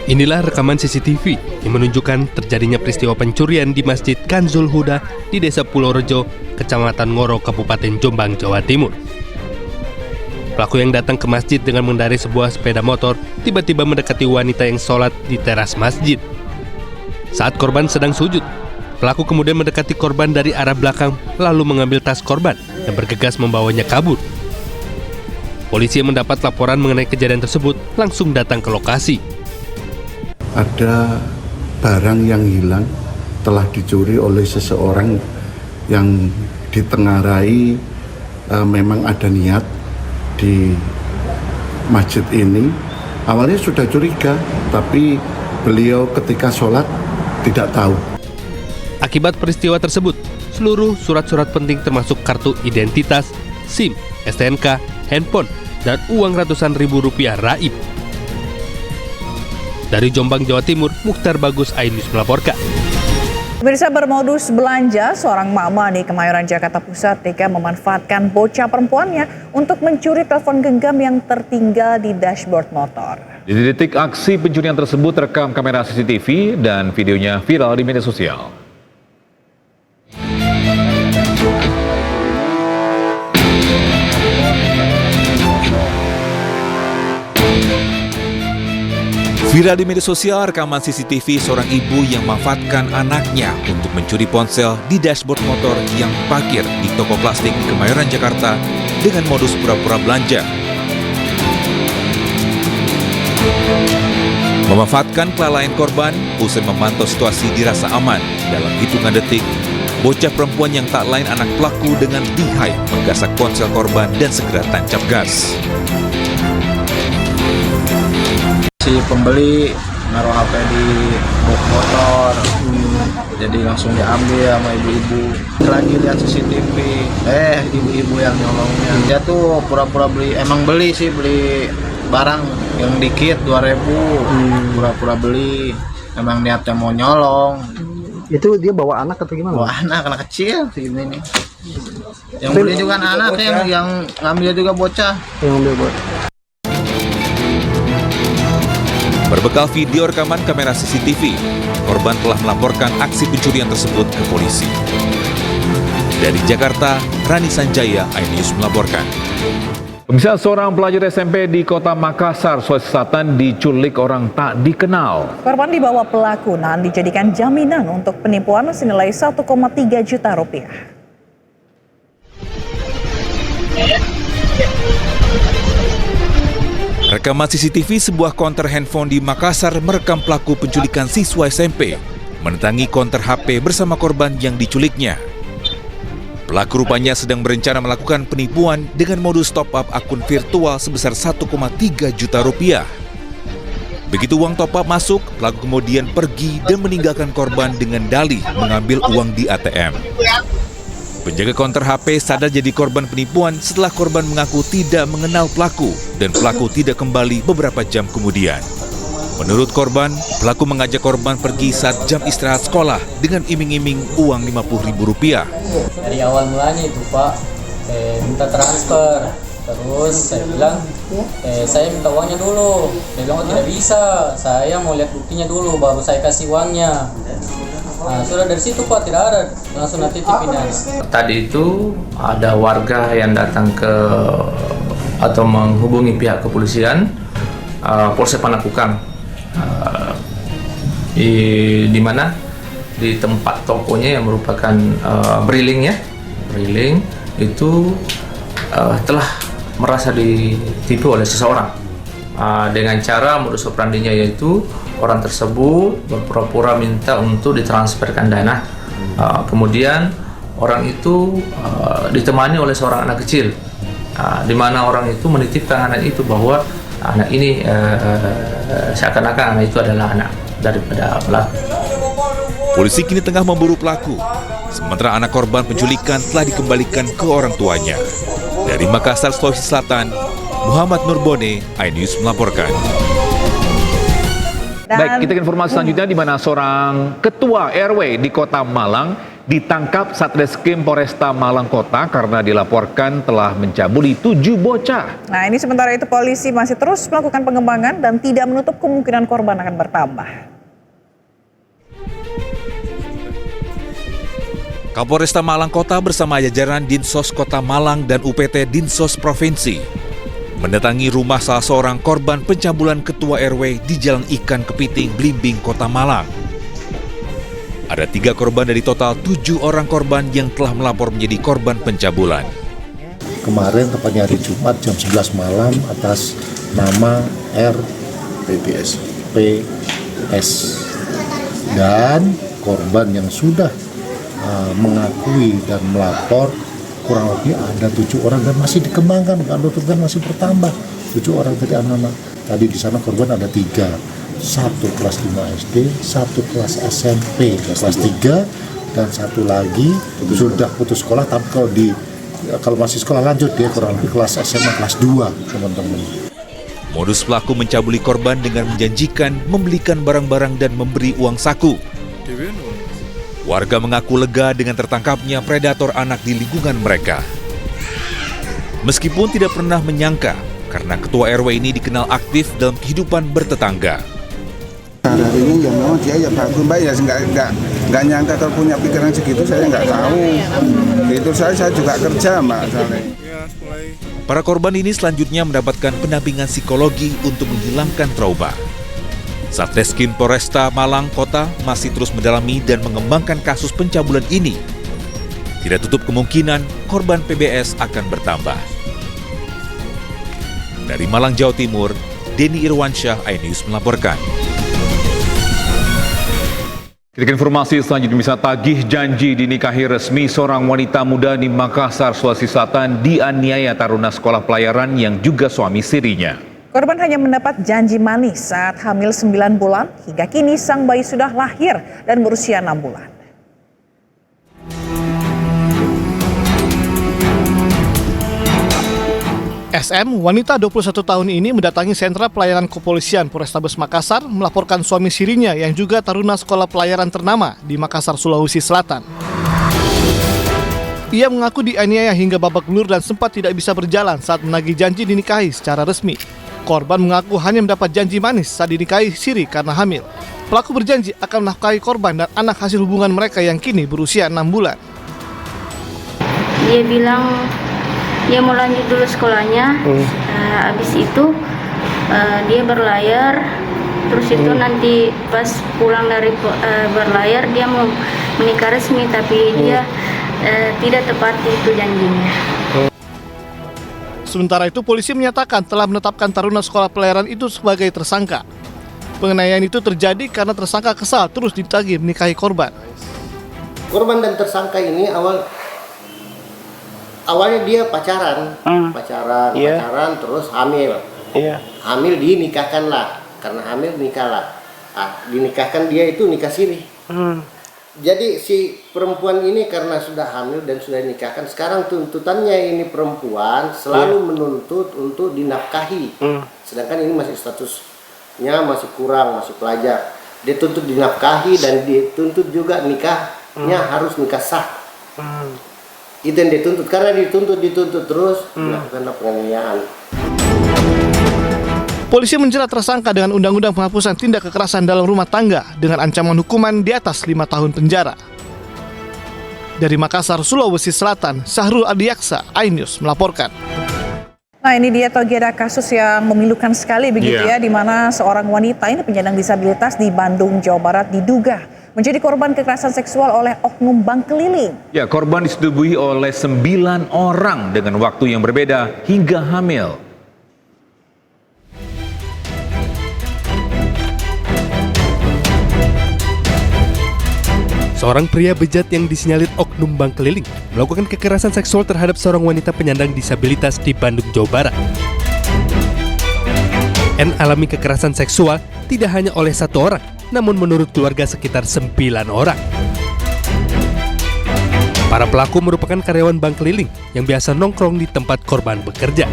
Inilah rekaman CCTV yang menunjukkan terjadinya peristiwa pencurian di Masjid Kanzul Huda di Desa Pulau Rejo, Kecamatan Ngoro, Kabupaten Jombang, Jawa Timur. Pelaku yang datang ke masjid dengan mengendarai sebuah sepeda motor tiba-tiba mendekati wanita yang sholat di teras masjid. Saat korban sedang sujud, pelaku kemudian mendekati korban dari arah belakang lalu mengambil tas korban dan bergegas membawanya kabur. Polisi yang mendapat laporan mengenai kejadian tersebut langsung datang ke lokasi. Ada barang yang hilang telah dicuri oleh seseorang yang ditengarai memang ada niat di masjid ini. Awalnya sudah curiga, tapi beliau ketika sholat tidak tahu. Akibat peristiwa tersebut, seluruh surat-surat penting termasuk kartu identitas, SIM, STNK, handphone, dan uang ratusan ribu rupiah raib. Dari Jombang, Jawa Timur, Mukhtar Bagus, iNews melaporkan. Pemirsa, bermodus belanja, seorang mama di Kemayoran, Jakarta Pusat tega memanfaatkan bocah perempuannya untuk mencuri telepon genggam yang tertinggal di dashboard motor. Di detik aksi pencurian tersebut terekam kamera CCTV dan videonya viral di media sosial. Viral di media sosial rekaman CCTV seorang ibu yang memanfaatkan anaknya untuk mencuri ponsel di dashboard motor yang parkir di toko plastik di Kemayoran, Jakarta dengan modus pura-pura belanja. Memanfaatkan kelalaian korban, usai memantau situasi dirasa aman. Dalam hitungan detik, bocah perempuan yang tak lain anak pelaku dengan lihai menggasak ponsel korban dan segera tancap gas. Si pembeli naruh HP di box motor, jadi langsung diambil sama ibu-ibu. Lagi lihat CCTV, ibu-ibu yang nyolongnya. Dia tuh pura-pura beli, emang beli barang yang dikit 2.000, pura-pura beli. Emang niatnya mau nyolong. Itu dia bawa anak atau gimana? Bawa anak kecil segini nih. Yang beli juga anak, yang ngambil juga bocah. Yang ngambil bocah. Berbekal video rekaman kamera CCTV, korban telah melaporkan aksi pencurian tersebut ke polisi. Dari Jakarta, Rani Sanjaya, iNews melaporkan. Pemirsa, seorang pelajar SMP di Kota Makassar, Sulawesi Selatan diculik orang tak dikenal. Korban dibawa pelaku dan dijadikan jaminan untuk penipuan senilai 1,3 juta rupiah. Rekaman CCTV sebuah konter handphone di Makassar merekam pelaku penculikan siswa SMP mendatangi konter HP bersama korban yang diculiknya. Pelaku rupanya sedang berencana melakukan penipuan dengan modus top-up akun virtual sebesar 1,3 juta rupiah. Begitu uang top-up masuk, pelaku kemudian pergi dan meninggalkan korban dengan dalih mengambil uang di ATM. Penjaga konter HP sadar jadi korban penipuan setelah korban mengaku tidak mengenal pelaku dan pelaku tidak kembali beberapa jam kemudian. Menurut korban, pelaku mengajak korban pergi saat jam istirahat sekolah dengan iming-iming uang Rp50.000. Dari awal mulanya itu Pak, minta transfer. Terus saya bilang, saya minta uangnya dulu. Dia bilang, oh tidak bisa, saya mau lihat buktinya dulu baru saya kasih uangnya. Nah, sudah dari situ Pak, tidak ada, langsung nanti tipinnya. Tadi itu ada warga yang datang ke atau menghubungi pihak kepolisian, Polsek Panakukang, di mana di tempat tokonya yang merupakan Briling itu telah merasa ditipu oleh seseorang dengan cara modus operandinya yaitu orang tersebut berpura-pura minta untuk ditransferkan dana. Kemudian orang itu ditemani oleh seorang anak kecil, di mana orang itu menitipkan anak itu bahwa anak ini seakan-akan anak itu adalah anak daripada pelaku. Polisi kini tengah memburu pelaku, sementara anak korban penculikan telah dikembalikan ke orang tuanya. Dari Makassar, Sulawesi Selatan, Muhammad Nurbone, iNews melaporkan. Baik, kita ke informasi selanjutnya di mana seorang ketua RW di Kota Malang ditangkap Satreskrim Polresta Malang Kota karena dilaporkan telah mencabuli 7 bocah. Nah, ini sementara itu polisi masih terus melakukan pengembangan dan tidak menutup kemungkinan korban akan bertambah. Kapolresta Malang Kota bersama jajaran Dinsos Kota Malang dan UPT Dinsos Provinsi mendatangi rumah salah seorang korban pencabulan Ketua RW di Jalan Ikan Kepiting, Blimbing, Kota Malang. Ada 3 korban dari total 7 orang korban yang telah melapor menjadi korban pencabulan. Kemarin tepatnya hari Jumat jam 11 malam atas nama RPPS dan korban yang sudah mengakui dan melapor kurang lebih ada 7 orang dan masih dikembangkan, kan masih bertambah 7 orang tadi anak-anak. Tadi di sana korban ada 3. 1 kelas 5 SD, 1 kelas SMP kelas 3, dan 1 lagi sudah putus sekolah, tapi kalau masih sekolah lanjut dia kurang lebih kelas SMA kelas 2, teman-teman. Modus pelaku mencabuli korban dengan menjanjikan membelikan barang-barang dan memberi uang saku. Warga mengaku lega dengan tertangkapnya predator anak di lingkungan mereka. Meskipun tidak pernah menyangka, karena Ketua RW ini dikenal aktif dalam kehidupan bertetangga. Hari ini ya memang dia ya bagus baik ya, nggak nyangka kalau punya pikiran segitu, saya nggak tahu. Itu saya juga kerja Mbak Saleh. Para korban ini selanjutnya mendapatkan pendampingan psikologi untuk menghilangkan trauma. Satreskrim Polresta Malang Kota masih terus mendalami dan mengembangkan kasus pencabulan ini. Tidak tutup kemungkinan korban PBS akan bertambah. Dari Malang, Jawa Timur, Denny Irwansyah, iNews melaporkan. Kita ke informasi selanjutnya, bisa tagih janji dinikahi resmi seorang wanita muda di Makassar, Sulawesi Selatan dianiaya taruna sekolah pelayaran yang juga suami sirinya. Korban hanya mendapat janji manis saat hamil 9 bulan, hingga kini sang bayi sudah lahir dan berusia 6 bulan. SM, wanita 21 tahun ini mendatangi sentra pelayanan kepolisian Polrestabes Makassar melaporkan suami sirinya yang juga taruna sekolah pelayaran ternama di Makassar, Sulawesi Selatan. Ia mengaku dianiaya hingga babak belur dan sempat tidak bisa berjalan saat menagih janji dinikahi secara resmi. Korban mengaku hanya mendapat janji manis saat dinikahi siri karena hamil. Pelaku berjanji akan menafkahi korban dan anak hasil hubungan mereka yang kini berusia 6 bulan. Dia bilang dia mau lanjut dulu sekolahnya, habis itu dia berlayar, terus itu nanti pas pulang dari berlayar dia mau menikah resmi, tapi dia tidak tepati itu janjinya. Sementara itu polisi menyatakan telah menetapkan taruna sekolah pelayaran itu sebagai tersangka. Penganiayaan itu terjadi karena tersangka kesal terus ditagih menikahi korban. Korban dan tersangka ini awalnya dia pacaran terus hamil. Hamil dinikahkan lah, karena hamil nikahlah. Dinikahkan dia itu nikah siri. Jadi si perempuan ini karena sudah hamil dan sudah dinikahkan, sekarang tuntutannya ini perempuan selalu menuntut untuk dinafkahi. Sedangkan ini masih statusnya masih kurang, masih pelajar. Dia tuntut dinafkahi dan dituntut juga nikahnya harus nikah sah. Itu yang dituntut, karena dituntut terus melakukan penganiayaan. Polisi menjerat tersangka dengan Undang-Undang Penghapusan Tindak Kekerasan dalam Rumah Tangga dengan ancaman hukuman di atas 5 tahun penjara. Dari Makassar, Sulawesi Selatan, Sahrul Adiaksa, iNews melaporkan. Nah, ini dia Togi, ada kasus yang memilukan sekali begitu ya, di mana seorang wanita ini penyandang disabilitas di Bandung, Jawa Barat diduga menjadi korban kekerasan seksual oleh oknum bank keliling. Ya, korban disetubuhi oleh 9 orang dengan waktu yang berbeda hingga hamil. Seorang pria bejat yang disinyalir oknum bank keliling melakukan kekerasan seksual terhadap seorang wanita penyandang disabilitas di Bandung, Jawa Barat. N alami kekerasan seksual tidak hanya oleh 1 orang, namun menurut keluarga sekitar 9 orang. Para pelaku merupakan karyawan bank keliling yang biasa nongkrong di tempat korban bekerja.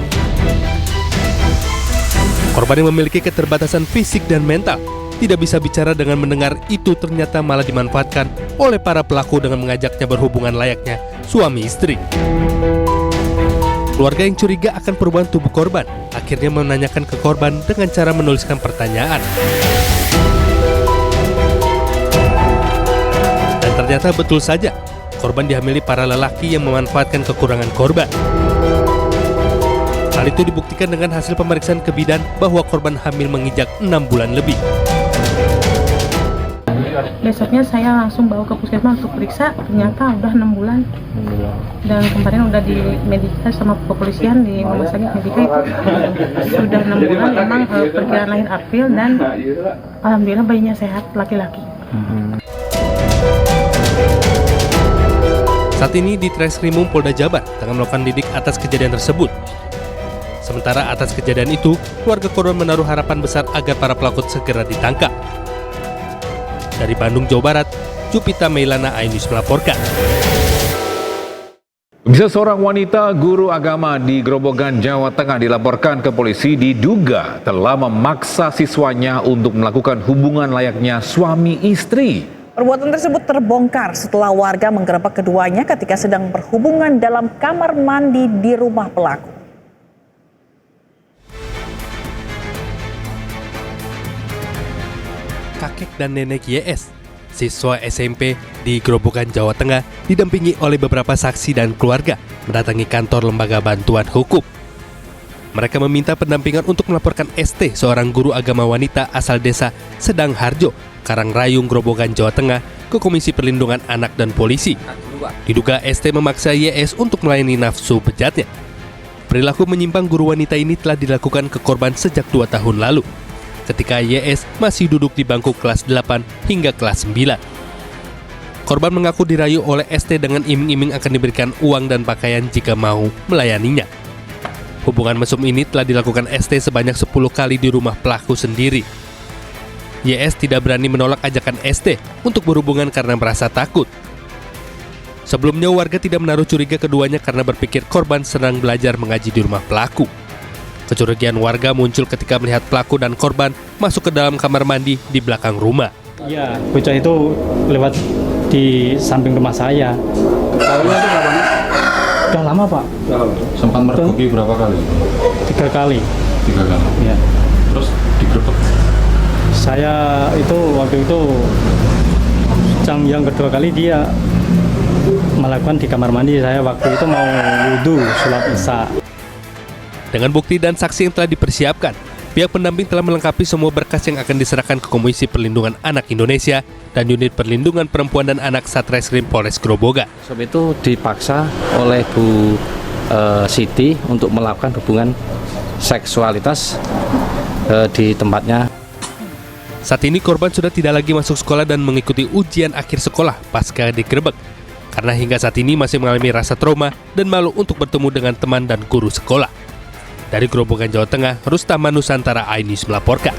Korban yang memiliki keterbatasan fisik dan mental tidak bisa bicara dengan mendengar itu ternyata malah dimanfaatkan oleh para pelaku dengan mengajaknya berhubungan layaknya suami istri. Keluarga yang curiga akan perubahan tubuh korban akhirnya menanyakan ke korban dengan cara menuliskan pertanyaan. Dan ternyata betul saja, korban dihamili para lelaki yang memanfaatkan kekurangan korban. Hal itu dibuktikan dengan hasil pemeriksaan ke bidan bahwa korban hamil menginjak 6 bulan lebih. Besoknya saya langsung bawa ke puskesmas untuk periksa, ternyata udah 6 bulan. Dan kemarin udah di Medika sama kepolisian di rumah sakit Medika itu sudah 6 bulan. Memang perkiraan lahir April dan alhamdulillah bayinya sehat, laki-laki. Saat ini di Treskrimum Polda Jabar tengah melakukan lidik atas kejadian tersebut. Sementara atas kejadian itu, keluarga korban menaruh harapan besar agar para pelaku segera ditangkap. Dari Bandung, Jawa Barat, Jupita Meilana, iNews melaporkan. Bisa seorang wanita guru agama di Grobogan, Jawa Tengah dilaporkan ke polisi diduga telah memaksa siswanya untuk melakukan hubungan layaknya suami istri. Perbuatan tersebut terbongkar setelah warga menggerebek keduanya ketika sedang berhubungan dalam kamar mandi di rumah pelaku. Kakek dan nenek YS, siswa SMP di Grobogan, Jawa Tengah, didampingi oleh beberapa saksi dan keluarga mendatangi kantor lembaga bantuan hukum. Mereka meminta pendampingan untuk melaporkan ST, seorang guru agama wanita asal desa Sedang Harjo, Karangrayung, Grobogan, Jawa Tengah, ke Komisi Perlindungan Anak dan Polisi. Diduga ST memaksa YS untuk melayani nafsu bejatnya. Perilaku menyimpang guru wanita ini telah dilakukan ke korban sejak 2 tahun lalu, ketika YS masih duduk di bangku kelas 8 hingga kelas 9. Korban mengaku dirayu oleh ST dengan iming-iming akan diberikan uang dan pakaian jika mau melayaninya. Hubungan mesum ini telah dilakukan ST sebanyak 10 kali di rumah pelaku sendiri. YS tidak berani menolak ajakan ST untuk berhubungan karena merasa takut. Sebelumnya warga tidak menaruh curiga keduanya karena berpikir korban sedang belajar mengaji di rumah pelaku. Kecurigaan warga muncul ketika melihat pelaku dan korban masuk ke dalam kamar mandi di belakang rumah. Iya, bocah itu lewat di samping rumah saya. Tahunya itu kapan? Udah lama, Pak. Sempat mergoki berapa kali? 3 kali. 3 kali? Iya. Terus digerebek? Saya itu waktu itu yang kedua kali dia melakukan di kamar mandi. Saya waktu itu mau wudhu, sholat isya. Dengan bukti dan saksi yang telah dipersiapkan, pihak pendamping telah melengkapi semua berkas yang akan diserahkan ke Komisi Perlindungan Anak Indonesia dan Unit Perlindungan Perempuan dan Anak Satreskrim Polres Grobogan. Sob itu dipaksa oleh Bu Siti untuk melakukan hubungan seksualitas di tempatnya. Saat ini korban sudah tidak lagi masuk sekolah dan mengikuti ujian akhir sekolah pasca digerebek, karena hingga saat ini masih mengalami rasa trauma dan malu untuk bertemu dengan teman dan guru sekolah. Dari Grobogan, Jawa Tengah, Rustama Nusantara, iNews melaporkan.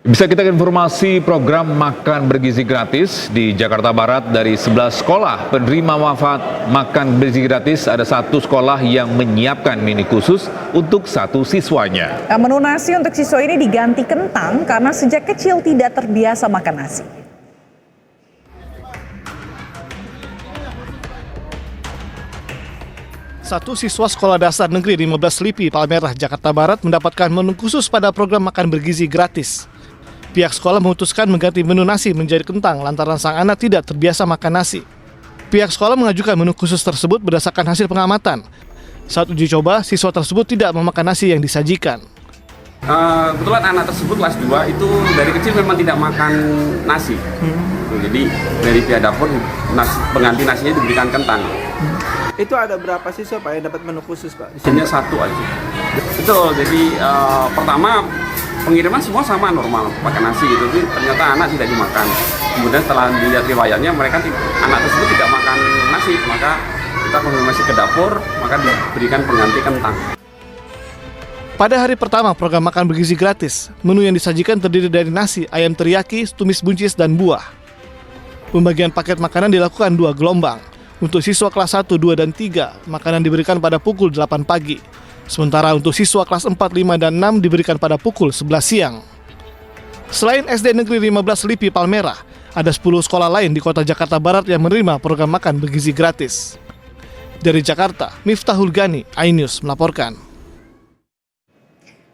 Bisa kita ke informasi program makan bergizi gratis di Jakarta Barat. Dari 11 sekolah penerima manfaat makan bergizi gratis, ada 1 sekolah yang menyiapkan menu khusus untuk 1 siswanya. Menu nasi untuk siswa ini diganti kentang karena sejak kecil tidak terbiasa makan nasi. Satu siswa Sekolah Dasar Negeri 15 Lipi, Palmerah, Jakarta Barat mendapatkan menu khusus pada program makan bergizi gratis. Pihak sekolah memutuskan mengganti menu nasi menjadi kentang lantaran sang anak tidak terbiasa makan nasi. Pihak sekolah mengajukan menu khusus tersebut berdasarkan hasil pengamatan. Saat uji coba, siswa tersebut tidak memakan nasi yang disajikan. Kebetulan anak tersebut kelas 2 itu dari kecil memang tidak makan nasi. Jadi dari pihak dapur pengganti nasinya diberikan kentang. Itu ada berapa siswa Pak yang dapat menu khusus Pak? Hanya 1 aja. Betul, jadi pertama pengiriman semua sama normal pakai nasi gitu, tapi ternyata anak tidak dimakan. Kemudian setelah dilihat riwayatnya anak tersebut tidak makan nasi, maka kita konfirmasi ke dapur, maka diberikan pengganti kentang. Pada hari pertama program makan bergizi gratis, menu yang disajikan terdiri dari nasi, ayam teriyaki, tumis buncis, dan buah. Pembagian paket makanan dilakukan 2 gelombang. Untuk siswa kelas 1, 2, dan 3, makanan diberikan pada pukul 8 pagi. Sementara untuk siswa kelas 4, 5, dan 6 diberikan pada pukul 11 siang. Selain SD Negeri 15 Lipi Palmerah, ada 10 sekolah lain di kota Jakarta Barat yang menerima program makan bergizi gratis. Dari Jakarta, Miftahul Gani, iNews melaporkan.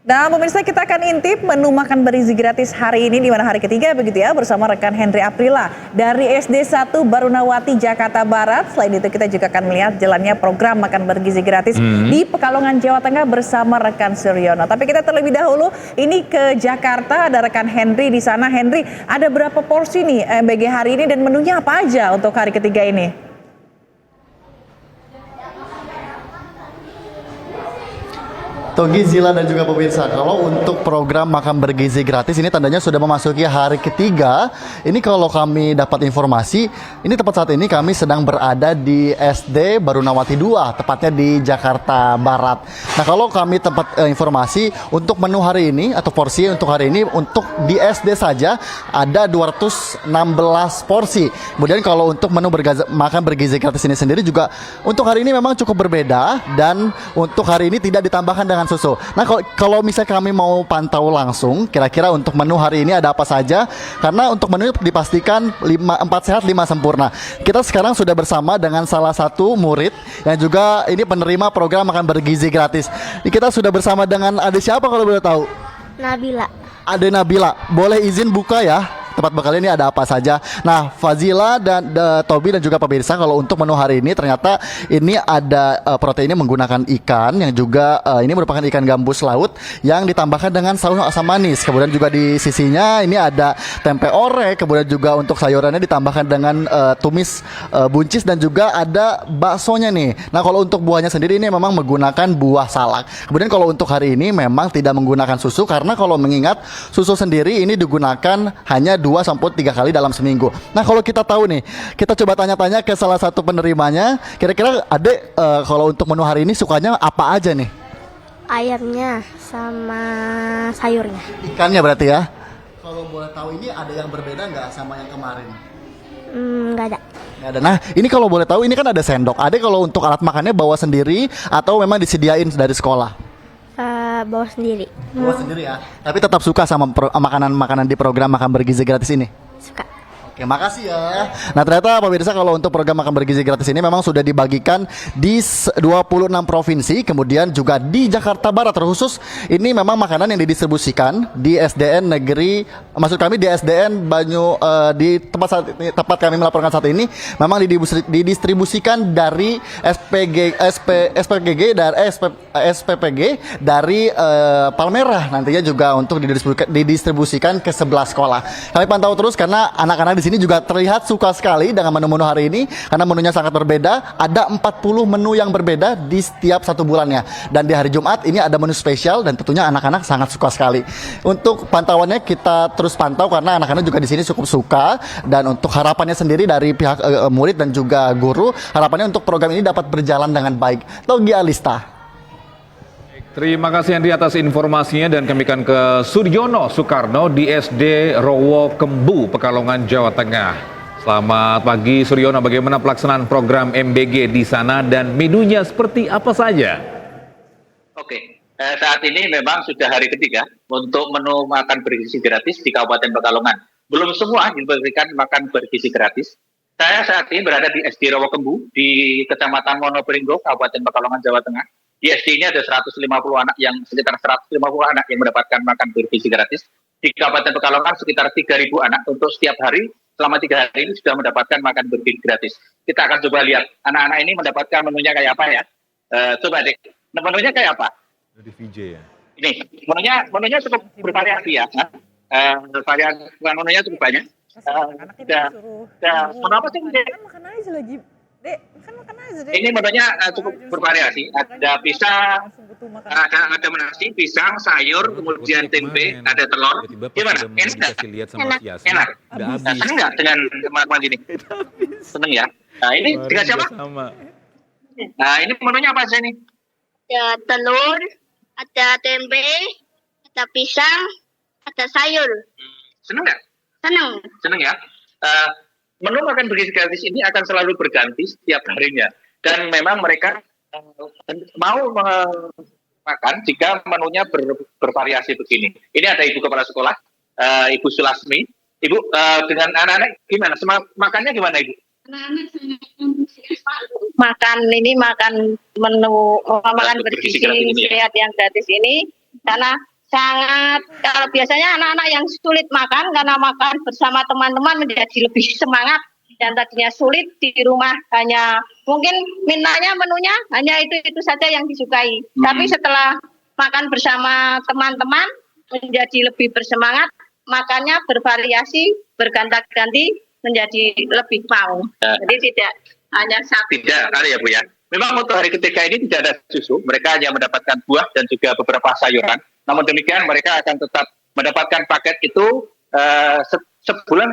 Nah, pemirsa, kita akan intip menu makan bergizi gratis hari ini di mana hari ketiga begitu ya, bersama rekan Henry Aprila dari SD 1 Barunawati Jakarta Barat. Selain itu kita juga akan melihat jalannya program makan bergizi gratis di Pekalongan Jawa Tengah bersama rekan Suryono. Tapi kita terlebih dahulu ini ke Jakarta, ada rekan Henry di sana. Henry, ada berapa porsi nih MBG hari ini dan menunya apa aja untuk hari ketiga ini? Togi, Zila, dan juga pemirsa, kalau untuk program makan bergizi gratis ini tandanya sudah memasuki hari ketiga. Ini kalau kami dapat informasi, ini tepat saat ini kami sedang berada di SD Barunawati 2, tepatnya di Jakarta Barat. Nah, kalau kami dapat informasi untuk menu hari ini atau porsi untuk hari ini, untuk di SD saja ada 216 porsi. Kemudian kalau untuk menu makan bergizi gratis ini sendiri juga untuk hari ini memang cukup berbeda, dan untuk hari ini tidak ditambahkan dengan susu. Nah, kalau misalnya kami mau pantau langsung kira-kira untuk menu hari ini ada apa saja, karena untuk menu dipastikan 4 sehat 5 sempurna. Kita sekarang sudah bersama dengan salah satu murid yang juga ini penerima program makan bergizi gratis. Kita sudah bersama dengan adik siapa kalau boleh tahu? Nabila. Adik Nabila, boleh izin buka ya? Tempat bekal ini ada apa saja. Nah, Fazila dan Tobi dan juga pemirsa, kalau untuk menu hari ini ternyata ini ada proteinnya menggunakan ikan yang juga ini merupakan ikan gambus laut yang ditambahkan dengan saus asam manis. Kemudian juga di sisinya ini ada tempe orek, kemudian juga untuk sayurannya ditambahkan dengan tumis buncis dan juga ada baksonya nih. Nah, kalau untuk buahnya sendiri ini memang menggunakan buah salak. Kemudian kalau untuk hari ini memang tidak menggunakan susu, karena kalau mengingat susu sendiri ini digunakan hanya 2-3 kali dalam seminggu. Nah, kalau kita tahu nih, kita coba tanya-tanya ke salah satu penerimanya. Kira-kira adek kalau untuk menu hari ini sukanya apa aja nih? Ayamnya sama sayurnya. Ikannya berarti ya? Kalau boleh tahu ini ada yang berbeda nggak sama yang kemarin? Nggak ada. Nggak ada. Nah, ini kalau boleh tahu ini kan ada sendok. Adek kalau untuk alat makannya bawa sendiri atau memang disediain dari sekolah? Bawa sendiri. Bawa sendiri ya. Tapi tetap suka sama makanan-makanan di program makan bergizi gratis ini? Suka. Oke, makasih ya. Nah, ternyata pemirsa kalau untuk program makan bergizi gratis ini memang sudah dibagikan di 26 provinsi, kemudian juga di Jakarta Barat terkhusus. Ini memang makanan yang didistribusikan di SDN negeri, maksud kami di SDN Banyu, di tempat kami melaporkan saat ini memang didistribusikan dari SPPG dari Palmerah. Nantinya juga untuk didistribusikan ke 11 sekolah. Kami pantau terus karena anak-anak di sini juga terlihat suka sekali dengan menu-menu hari ini karena menunya sangat berbeda. Ada 40 menu yang berbeda di setiap satu bulannya. Dan di hari Jumat ini ada menu spesial dan tentunya anak-anak sangat suka sekali. Untuk pantauannya kita terus pantau karena anak-anak juga di sini cukup suka, dan untuk harapannya sendiri dari pihak murid dan juga guru, harapannya untuk program ini dapat berjalan dengan baik. Togi Alista. Terima kasih Andri atas informasinya, dan kami akan ke Suryono Soekarno di SD Rowo Kembu, Pekalongan, Jawa Tengah. Selamat pagi Suryono, bagaimana pelaksanaan program MBG di sana dan menunya seperti apa saja? Oke, saat ini memang sudah hari ketiga untuk menu makan bergizi gratis di Kabupaten Pekalongan. Belum semua diberikan makan bergizi gratis. Saya saat ini berada di SD Rowo Kembu di Kecamatan Monopringgo, Kabupaten Pekalongan, Jawa Tengah. Di SD ini ada 150 anak, yang sekitar 150 anak yang mendapatkan makan bergizi gratis. Di Kabupaten Pekalongan sekitar 3.000 anak untuk setiap hari selama 3 hari ini sudah mendapatkan makan bergizi gratis. Kita akan coba lihat anak-anak ini mendapatkan menunya kayak apa ya. Coba deh, menunya kayak apa? Dari VJ ya. Ini menunya cukup bervariasi ya. Variasi menunya cukup banyak. Menu apa sih? Makan aja lagi. Dek, makan aja deh. Ini menunya cukup bervariasi. Ada pisang, ada nasi, pisang, sayur, kemudian tempe, ada telur. Gimana? Enak? Enak. Seneng nggak dengan makan gini? Seneng ya. Nah, ini dengan siapa? Nah, ini menunya apa aja nih? Ada telur, ada tempe, ada pisang, ada sayur. Seneng nggak? Seneng. Seneng ya. Menu makan bergizi gratis ini akan selalu berganti setiap harinya, dan memang mereka mau makan jika menunya bervariasi begini. Ini ada Ibu Kepala Sekolah, Ibu Sulasmi. Ibu, dengan anak-anak gimana? Makannya gimana, Ibu? Makan menu makan bergizi sehat yang gratis ini karena sangat, kalau biasanya anak-anak yang sulit makan karena makan bersama teman-teman menjadi lebih semangat, dan tadinya sulit di rumah hanya mungkin mintanya menunya hanya itu saja yang disukai, tapi setelah makan bersama teman-teman menjadi lebih bersemangat, makannya bervariasi, berganti-ganti menjadi lebih mau. Jadi tidak hanya satu. Tidak, ya Bu ya. Memang untuk hari ketiga ini tidak ada susu, mereka hanya mendapatkan buah dan juga beberapa sayuran. Namun demikian mereka akan tetap mendapatkan paket itu sebulan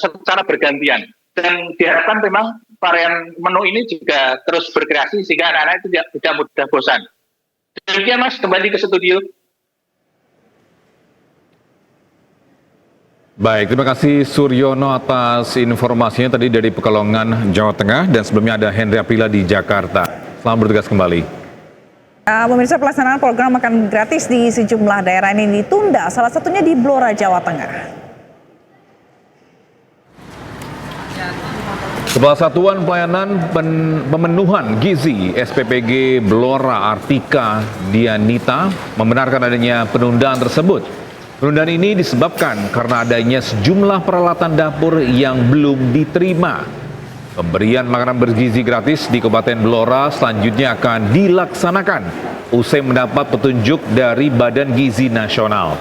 secara bergantian. Dan diharapkan memang varian menu ini juga terus berkreasi sehingga anak-anak itu tidak mudah bosan. Demikian Mas, kembali ke studio. Baik, terima kasih Suryono atas informasinya tadi dari Pekalongan, Jawa Tengah, dan sebelumnya ada Henry Aprila di Jakarta. Selamat bertugas kembali. Pemirsa, pelaksanaan program makan gratis di sejumlah daerah ini ditunda, salah satunya di Blora, Jawa Tengah. Kepala Satuan Pelayanan Pemenuhan Gizi SPPG Blora Artika Dianita membenarkan adanya penundaan tersebut. Penundaan ini disebabkan karena adanya sejumlah peralatan dapur yang belum diterima. Pemberian makanan bergizi gratis di Kabupaten Blora selanjutnya akan dilaksanakan usai mendapat petunjuk dari Badan Gizi Nasional.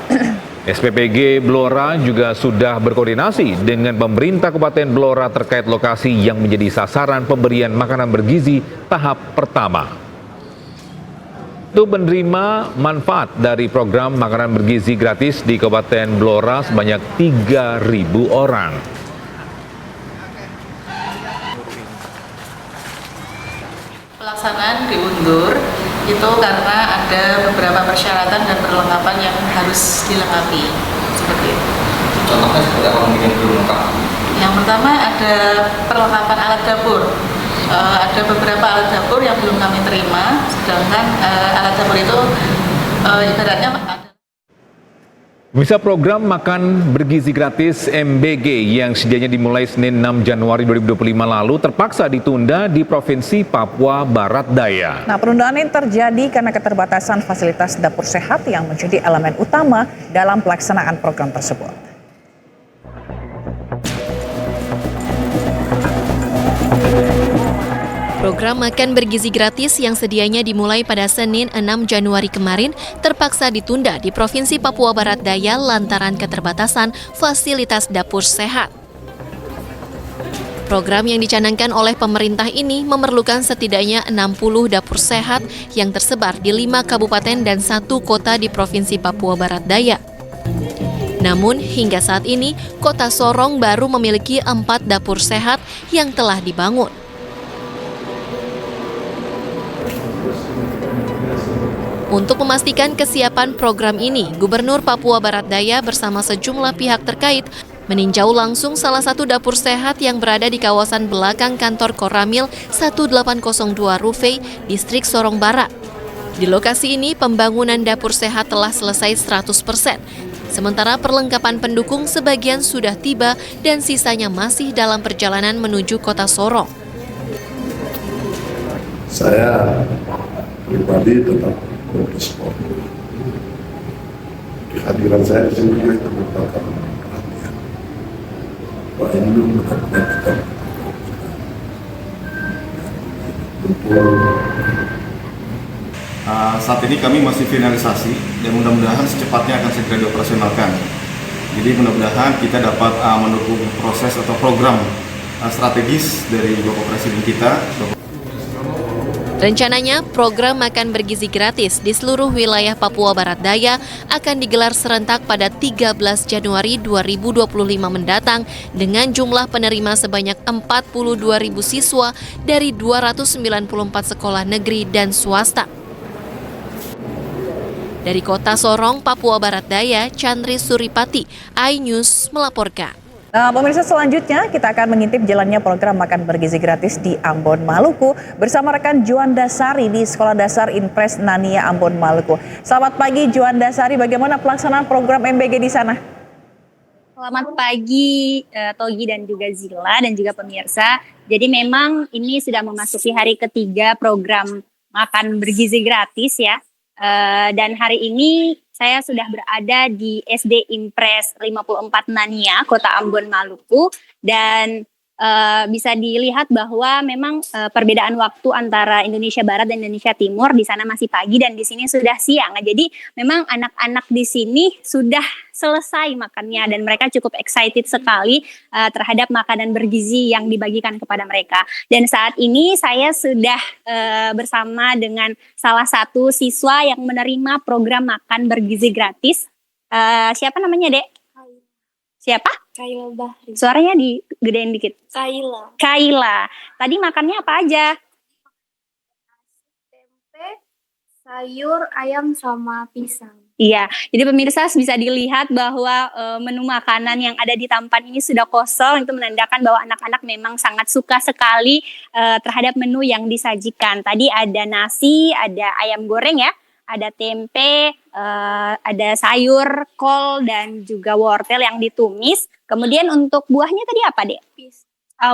SPPG Blora juga sudah berkoordinasi dengan pemerintah Kabupaten Blora terkait lokasi yang menjadi sasaran pemberian makanan bergizi tahap pertama. Untuk menerima manfaat dari program makanan bergizi gratis di Kabupaten Blora sebanyak 3.000 orang. Pelaksanaan diundur itu karena ada beberapa persyaratan dan perlengkapan yang harus dilengkapi. Seperti itu. Contohnya seperti apa mungkin belum lengkap? Yang pertama ada perlengkapan alat dapur. Ada beberapa alat dapur yang belum kami terima, sedangkan alat dapur itu ibaratnya Pemirsa, program makan bergizi gratis MBG yang sedianya dimulai Senin 6 Januari 2025 lalu terpaksa ditunda di Provinsi Papua Barat Daya. Nah, penundaan ini terjadi karena keterbatasan fasilitas dapur sehat yang menjadi elemen utama dalam pelaksanaan program tersebut. Program makan bergizi gratis yang sedianya dimulai pada Senin 6 Januari kemarin terpaksa ditunda di Provinsi Papua Barat Daya lantaran keterbatasan fasilitas dapur sehat. Program yang dicanangkan oleh pemerintah ini memerlukan setidaknya 60 dapur sehat yang tersebar di 5 kabupaten dan 1 kota di Provinsi Papua Barat Daya. Namun hingga saat ini, Kota Sorong baru memiliki 4 dapur sehat yang telah dibangun. Untuk memastikan kesiapan program ini, Gubernur Papua Barat Daya bersama sejumlah pihak terkait meninjau langsung salah satu dapur sehat yang berada di kawasan belakang kantor Koramil 1802 Rufei, Distrik Sorong Barat. Di lokasi ini, pembangunan dapur sehat telah selesai 100%, sementara perlengkapan pendukung sebagian sudah tiba dan sisanya masih dalam perjalanan menuju Kota Sorong. Saya pribadi tetap berespon. Kehadiran saya di sini itu merupakan perhatian. Pak ini benar-benar kita saat ini kami masih finalisasi dan mudah-mudahan secepatnya akan segera dioperasionalkan. Jadi mudah-mudahan kita dapat mendukung proses atau program strategis dari Bapak Presiden kita. Rencananya, program makan bergizi gratis di seluruh wilayah Papua Barat Daya akan digelar serentak pada 13 Januari 2025 mendatang dengan jumlah penerima sebanyak 42.000 siswa dari 294 sekolah negeri dan swasta. Dari Kota Sorong, Papua Barat Daya, Chandri Suripati, iNews melaporkan. Nah, pemirsa, selanjutnya kita akan mengintip jalannya program makan bergizi gratis di Ambon, Maluku bersama rekan Juanda Sari di Sekolah Dasar Impres Nania Ambon, Maluku. Selamat pagi Juanda Sari, bagaimana pelaksanaan program MBG di sana? Selamat pagi Togi dan juga Zila dan juga pemirsa. Jadi memang ini sudah memasuki hari ketiga program makan bergizi gratis ya. Dan hari ini saya sudah berada di SD Impres 54 Nania, Kota Ambon, Maluku. Dan bisa dilihat bahwa memang perbedaan waktu antara Indonesia Barat dan Indonesia Timur, di sana masih pagi dan di sini sudah siang. Jadi memang anak-anak di sini sudah selesai makannya dan mereka cukup excited sekali terhadap makanan bergizi yang dibagikan kepada mereka. Dan saat ini saya sudah bersama dengan salah satu siswa yang menerima program makan bergizi gratis. Siapa namanya, Dek? Siapa? Kaila Bahri. Suaranya digedein dikit. Kaila. Tadi makannya apa aja? Tempe, sayur, ayam, sama pisang. Iya, jadi pemirsa bisa dilihat bahwa menu makanan yang ada di tampan ini sudah kosong. Itu menandakan bahwa anak-anak memang sangat suka sekali terhadap menu yang disajikan. Tadi ada nasi, ada ayam goreng ya, ada tempe, ada sayur, kol, dan juga wortel yang ditumis. Kemudian untuk buahnya tadi apa, Dek?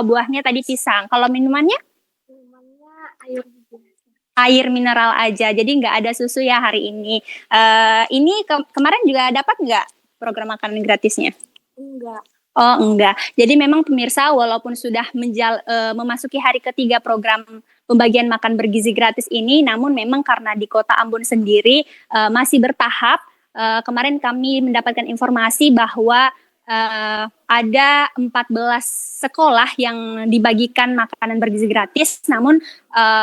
Buahnya tadi pisang. Kalau minumannya? Minumannya air biasa. Air mineral aja, jadi nggak ada susu ya hari ini. Ini kemarin juga dapat nggak program makanan gratisnya? Enggak. Oh enggak. Jadi memang pemirsa walaupun sudah memasuki hari ketiga program pembagian makan bergizi gratis ini, namun memang karena di Kota Ambon sendiri masih bertahap. Kemarin kami mendapatkan informasi bahwa ada 14 sekolah yang dibagikan makanan bergizi gratis, namun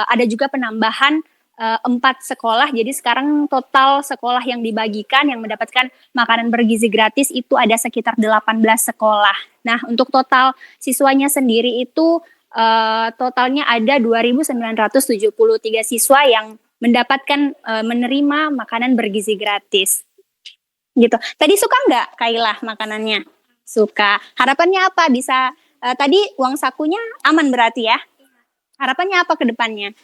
ada juga penambahan 4 sekolah. Jadi sekarang total sekolah yang dibagikan yang mendapatkan makanan bergizi gratis itu ada sekitar 18 sekolah. Nah, untuk total siswanya sendiri itu totalnya ada 2.973 siswa yang mendapatkan menerima makanan bergizi gratis. Gitu. Tadi suka nggak Kaila makanannya? Suka. Harapannya apa? Bisa tadi uang sakunya aman berarti ya? Harapannya apa ke depannya?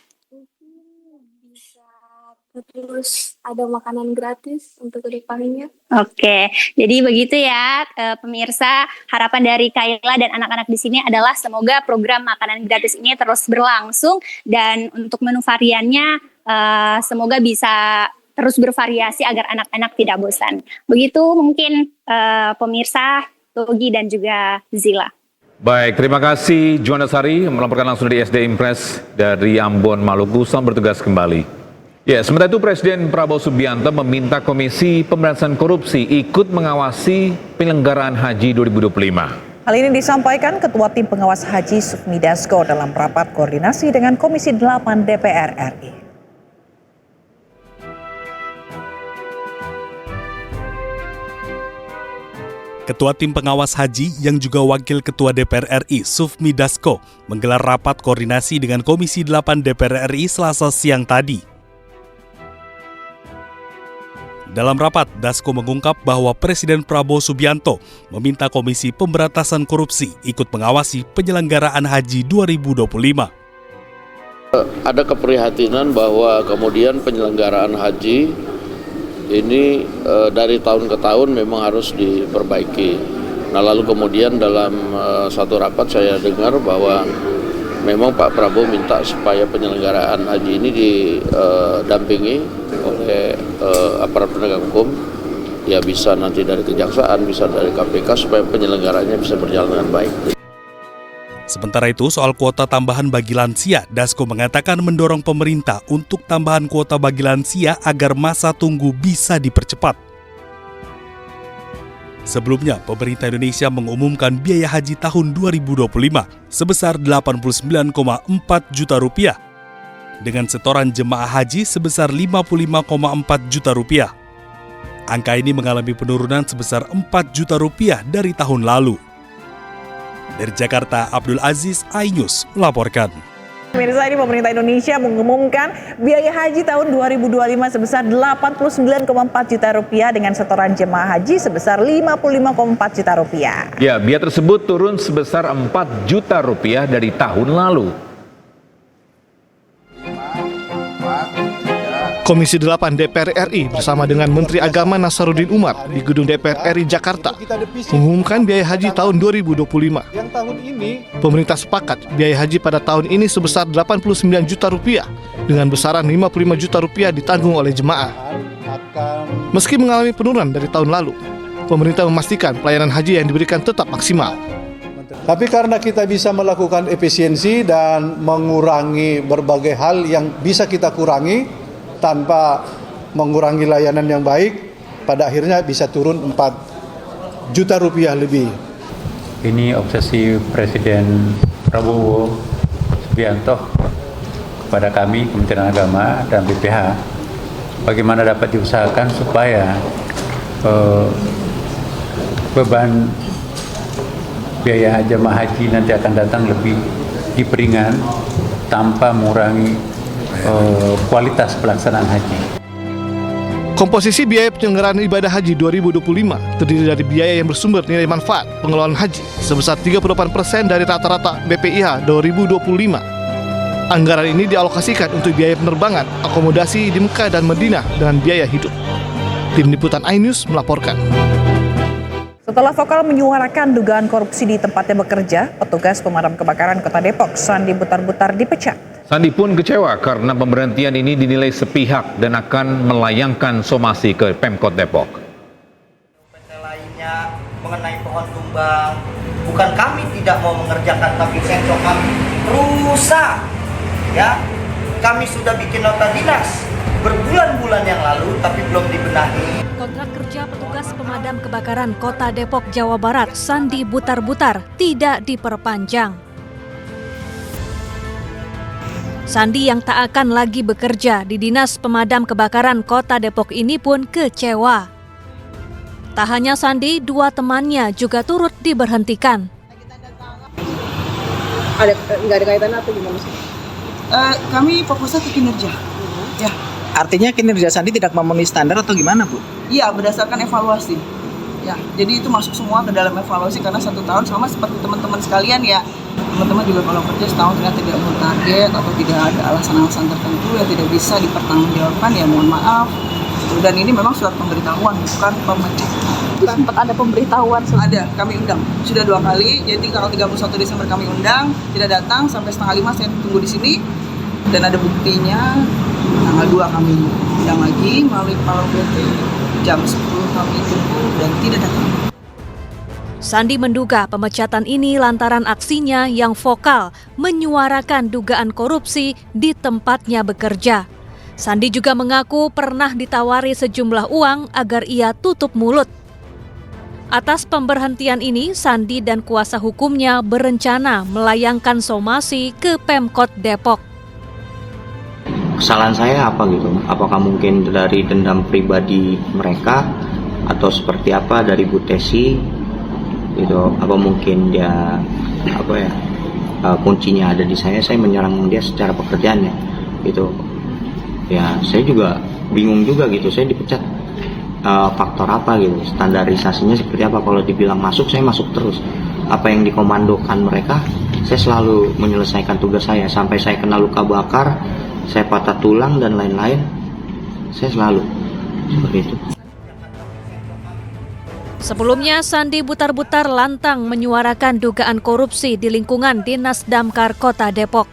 Terus ada makanan gratis untuk kedepannya. Oke, jadi begitu ya pemirsa. Harapan dari Kaila dan anak-anak di sini adalah semoga program makanan gratis ini terus berlangsung dan untuk menu variannya semoga bisa terus bervariasi agar anak-anak tidak bosan. Begitu mungkin pemirsa, Togi dan juga Zila. Baik, terima kasih Juanda Sari melaporkan langsung dari SD Impres dari Ambon, Maluku. Selamat bertugas kembali. Ya, sementara itu Presiden Prabowo Subianto meminta Komisi Pemberantasan Korupsi ikut mengawasi penyelenggaraan Haji 2025. Hal ini disampaikan Ketua Tim Pengawas Haji Sufmi Dasko dalam rapat koordinasi dengan Komisi 8 DPR RI. Ketua Tim Pengawas Haji yang juga Wakil Ketua DPR RI Sufmi Dasko menggelar rapat koordinasi dengan Komisi 8 DPR RI Selasa siang tadi. Dalam rapat, Dasko mengungkap bahwa Presiden Prabowo Subianto meminta Komisi Pemberantasan Korupsi ikut mengawasi penyelenggaraan Haji 2025. Ada keprihatinan bahwa kemudian penyelenggaraan haji ini dari tahun ke tahun memang harus diperbaiki. Nah, lalu kemudian dalam satu rapat saya dengar bahwa memang Pak Prabowo minta supaya penyelenggaraan haji ini didampingi oleh aparat penegak hukum, ya bisa nanti dari kejaksaan, bisa dari KPK supaya penyelenggaranya bisa berjalan dengan baik. Sementara itu, soal kuota tambahan bagi lansia, Dasko mengatakan mendorong pemerintah untuk tambahan kuota bagi lansia agar masa tunggu bisa dipercepat. Sebelumnya, pemerintah Indonesia mengumumkan biaya haji tahun 2025 sebesar Rp89,4 juta dengan setoran jemaah haji sebesar Rp55,4 juta. Angka ini mengalami penurunan sebesar Rp4 juta dari tahun lalu. Dari Jakarta, Abdul Aziz, iNews melaporkan. Pemirsa, ini pemerintah Indonesia mengumumkan biaya haji tahun 2025 sebesar 89,4 juta rupiah dengan setoran jemaah haji sebesar 55,4 juta rupiah. Ya, biaya tersebut turun sebesar 4 juta rupiah dari tahun lalu. Komisi 8 DPR RI bersama dengan Menteri Agama Nasaruddin Umar di Gedung DPR RI Jakarta mengumumkan biaya haji tahun 2025. Pemerintah sepakat biaya haji pada tahun ini sebesar 89 juta rupiah dengan besaran 55 juta rupiah ditanggung oleh jemaah. Meski mengalami penurunan dari tahun lalu, pemerintah memastikan pelayanan haji yang diberikan tetap maksimal. Tapi karena kita bisa melakukan efisiensi dan mengurangi berbagai hal yang bisa kita kurangi tanpa mengurangi layanan yang baik, pada akhirnya bisa turun 4 juta rupiah lebih. Ini obsesi Presiden Prabowo Subianto kepada kami, Kementerian Agama dan BPH, bagaimana dapat diusahakan supaya beban biaya jemaah haji nanti akan datang lebih diperingan tanpa mengurangi kualitas pelaksanaan haji. Komposisi biaya penyelenggaraan ibadah haji 2025 terdiri dari biaya yang bersumber nilai manfaat pengelolaan haji sebesar 38% dari rata-rata BPIH 2025. Anggaran ini dialokasikan untuk biaya penerbangan, akomodasi di Mekah dan Madinah dengan biaya hidup. Tim Liputan iNews melaporkan. Setelah vokal menyuarakan dugaan korupsi di tempatnya bekerja, petugas pemadam kebakaran Kota Depok, Sandi Butar-Butar, dipecat. Sandi pun kecewa karena pemberhentian ini dinilai sepihak dan akan melayangkan somasi ke Pemkot Depok. Lainnya mengenai pohon tumbang, bukan kami tidak mau mengerjakan, tapi sensor kami rusak. Ya, kami sudah bikin nota dinas berbulan-bulan yang lalu, tapi belum dibenahi. Kontrak kerja petugas pemadam kebakaran Kota Depok, Jawa Barat, Sandi Butar-Butar, tidak diperpanjang. Sandi yang tak akan lagi bekerja di Dinas Pemadam Kebakaran Kota Depok ini pun kecewa. Tak hanya Sandi, 2 temannya juga turut diberhentikan. Nggak ada kaitannya atau gimana sih? Kami fokusnya ke kinerja. Ya. Artinya kinerja Sandi tidak memenuhi standar atau gimana, Bu? Iya, berdasarkan evaluasi. Ya, jadi itu masuk semua ke dalam evaluasi karena 1 tahun sama seperti teman-teman sekalian ya. Teman-teman juga kalau kerja setahun ternyata tidak memenuhi target atau tidak ada alasan-alasan tertentu yang tidak bisa dipertanggungjawabkan, ya mohon maaf. Dan ini memang surat pemberitahuan, bukan pemecatan. Sempat ada pemberitahuan? Ada, kami undang. Sudah 2 kali, jadi tanggal 31 Desember kami undang, tidak datang, sampai 4:30 saya tunggu di sini. Dan ada buktinya, tanggal 2 kami undang lagi melalui Kepala PT, jam 10 kami tunggu dan tidak datang. Sandi menduga pemecatan ini lantaran aksinya yang vokal menyuarakan dugaan korupsi di tempatnya bekerja. Sandi juga mengaku pernah ditawari sejumlah uang agar ia tutup mulut. Atas pemberhentian ini, Sandi dan kuasa hukumnya berencana melayangkan somasi ke Pemkot Depok. Kesalahan saya apa gitu? Apakah mungkin dari dendam pribadi mereka atau seperti apa dari Bu Tesi? Gitu, apa mungkin dia kuncinya ada di saya menyerang dia secara pekerjaannya gitu. Ya, saya juga bingung juga gitu, saya dipecat faktor apa gitu, standarisasinya seperti apa. Kalau dibilang masuk, saya masuk terus. Apa yang dikomandokan mereka, saya selalu menyelesaikan tugas saya. Sampai saya kena luka bakar, saya patah tulang dan lain-lain, saya selalu seperti itu. Sebelumnya, Sandi Butar-Butar lantang menyuarakan dugaan korupsi di lingkungan Dinas Damkar Kota Depok.